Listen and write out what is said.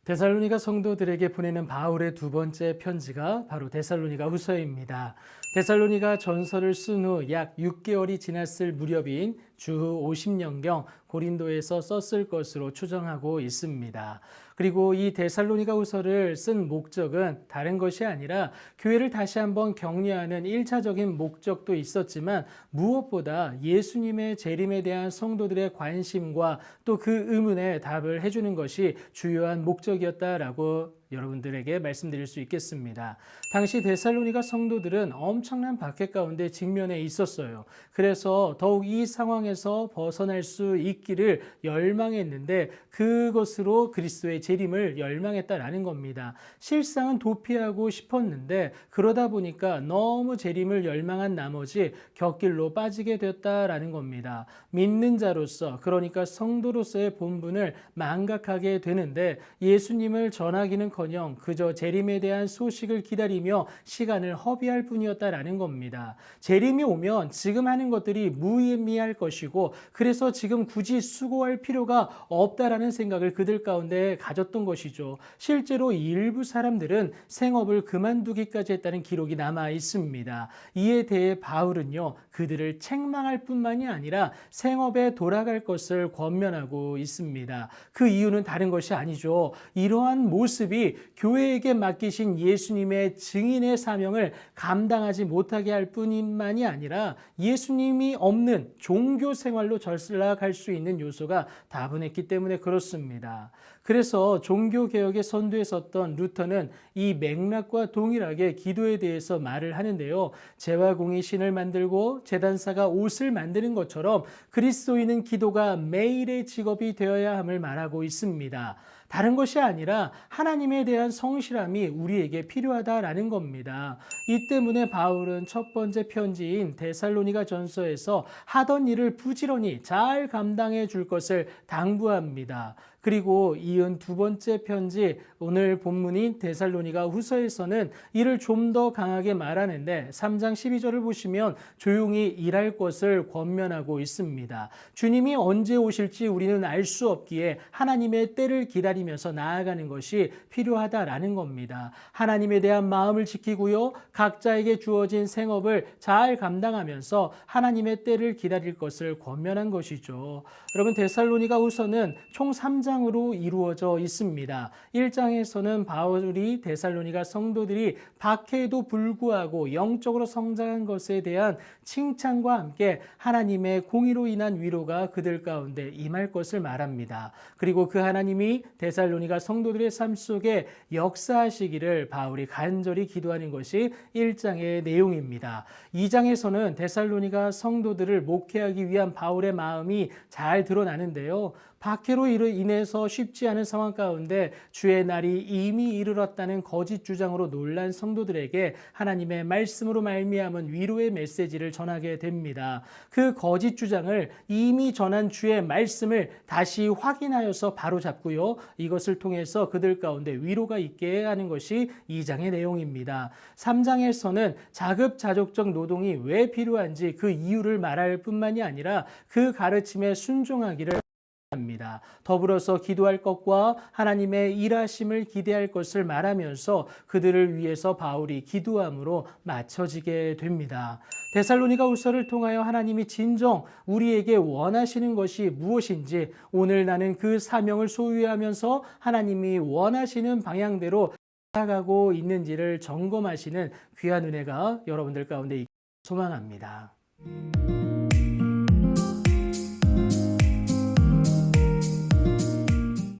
데살로니가 성도들에게 보내는 바울의 두 번째 편지가 바로 데살로니가 후서입니다. 데살로니가 전서를 쓴 후 약 6개월이 지났을 무렵인 주후 50년경 고린도에서 썼을 것으로 추정하고 있습니다. 그리고 이 데살로니가 후서를 쓴 목적은 다른 것이 아니라 교회를 다시 한번 격려하는 1차적인 목적도 있었지만 무엇보다 예수님의 재림에 대한 성도들의 관심과 또 그 의문에 답을 해주는 것이 주요한 목적이었다라고 여러분들에게 말씀드릴 수 있겠습니다. 당시 데살로니가 성도들은 엄청난 박해 가운데 직면해 있었어요. 그래서 더욱 이 상황에서 벗어날 수 있기를 열망했는데 그것으로 그리스도의 재림을 열망했다라는 겁니다. 실상은 도피하고 싶었는데 그러다 보니까 너무 재림을 열망한 나머지 곁길로 빠지게 되었다라는 겁니다. 믿는 자로서, 그러니까 성도로서의 본분을 망각하게 되는데 예수님을 전하기는커녕 그저 재림에 대한 소식을 기다리며 시간을 허비할 뿐이었다라는 겁니다. 재림이 오면 지금 하는 것들이 무의미할 것이고 그래서 지금 굳이 수고할 필요가 없다라는 생각을 그들 가운데 가졌던 것이죠. 실제로 일부 사람들은 생업을 그만두기까지 했다는 기록이 남아 있습니다. 이에 대해 바울은요, 그들을 책망할 뿐만이 아니라 생업에 돌아갈 것을 권면하고 있습니다. 그 이유는 다른 것이 아니죠. 이러한 모습이 교회에게 맡기신 예수님의 증인의 사명을 감당하지 못하게 할 뿐만이 아니라 예수님이 없는 종교 생활로 전락할 수 있는 요소가 다분했기 때문에 그렇습니다. 그래서 종교개혁의 선두에 섰던 루터는 이 맥락과 동일하게 기도에 대해서 말을 하는데요. 재화공이 신을 만들고 제단사가 옷을 만드는 것처럼 그리스도인은 기도가 매일의 직업이 되어야 함을 말하고 있습니다. 다른 것이 아니라 하나님에 대한 성실함이 우리에게 필요하다라는 겁니다. 이 때문에 바울은 첫 번째 편지인 데살로니가 전서에서 하던 일을 부지런히 잘 감당해 줄 것을 당부합니다. 그리고 이은 두 번째 편지, 오늘 본문인 데살로니가 후서에서는 이를 좀 더 강하게 말하는데 3장 12절을 보시면 조용히 일할 것을 권면하고 있습니다. 주님이 언제 오실지 우리는 알 수 없기에 하나님의 때를 기다리면서 나아가는 것이 필요하다라는 겁니다. 하나님에 대한 마음을 지키고요, 각자에게 주어진 생업을 잘 감당하면서 하나님의 때를 기다릴 것을 권면한 것이죠. 여러분, 데살로니가 후서는 총 3장으로 이루어져 있습니다. 1장에서는 바울이 데살로니가 성도들이 박해에도 불구하고 영적으로 성장한 것에 대한 칭찬과 함께 하나님의 공의로 인한 위로가 그들 가운데 임할 것을 말합니다. 그리고 그 하나님이 데살로니가 성도들의 삶 속에 역사하시기를 바울이 간절히 기도하는 것이 1장의 내용입니다. 2장에서는 데살로니가 성도들을 목회하기 위한 바울의 마음이 잘 드러나는데요. 박해로 인해서 쉽지 않은 상황 가운데 주의 날이 이미 이르렀다는 거짓 주장으로 놀란 성도들에게 하나님의 말씀으로 말미암은 위로의 메시지를 전하게 됩니다. 그 거짓 주장을 이미 전한 주의 말씀을 다시 확인하여서 바로잡고요, 이것을 통해서 그들 가운데 위로가 있게 하는 것이 2장의 내용입니다. 3장에서는 자급자족적 노동이 왜 필요한지 그 이유를 말할 뿐만이 아니라 그 가르침에 순종하기를 합니다. 더불어서 기도할 것과 하나님의 일하심을 기대할 것을 말하면서 그들을 위해서 바울이 기도함으로 맞춰지게 됩니다. 데살로니가 후서를 통하여 하나님이 진정 우리에게 원하시는 것이 무엇인지, 오늘 나는 그 사명을 소유하면서 하나님이 원하시는 방향대로 나아가고 있는지를 점검하시는 귀한 은혜가 여러분들 가운데 있기를 소망합니다.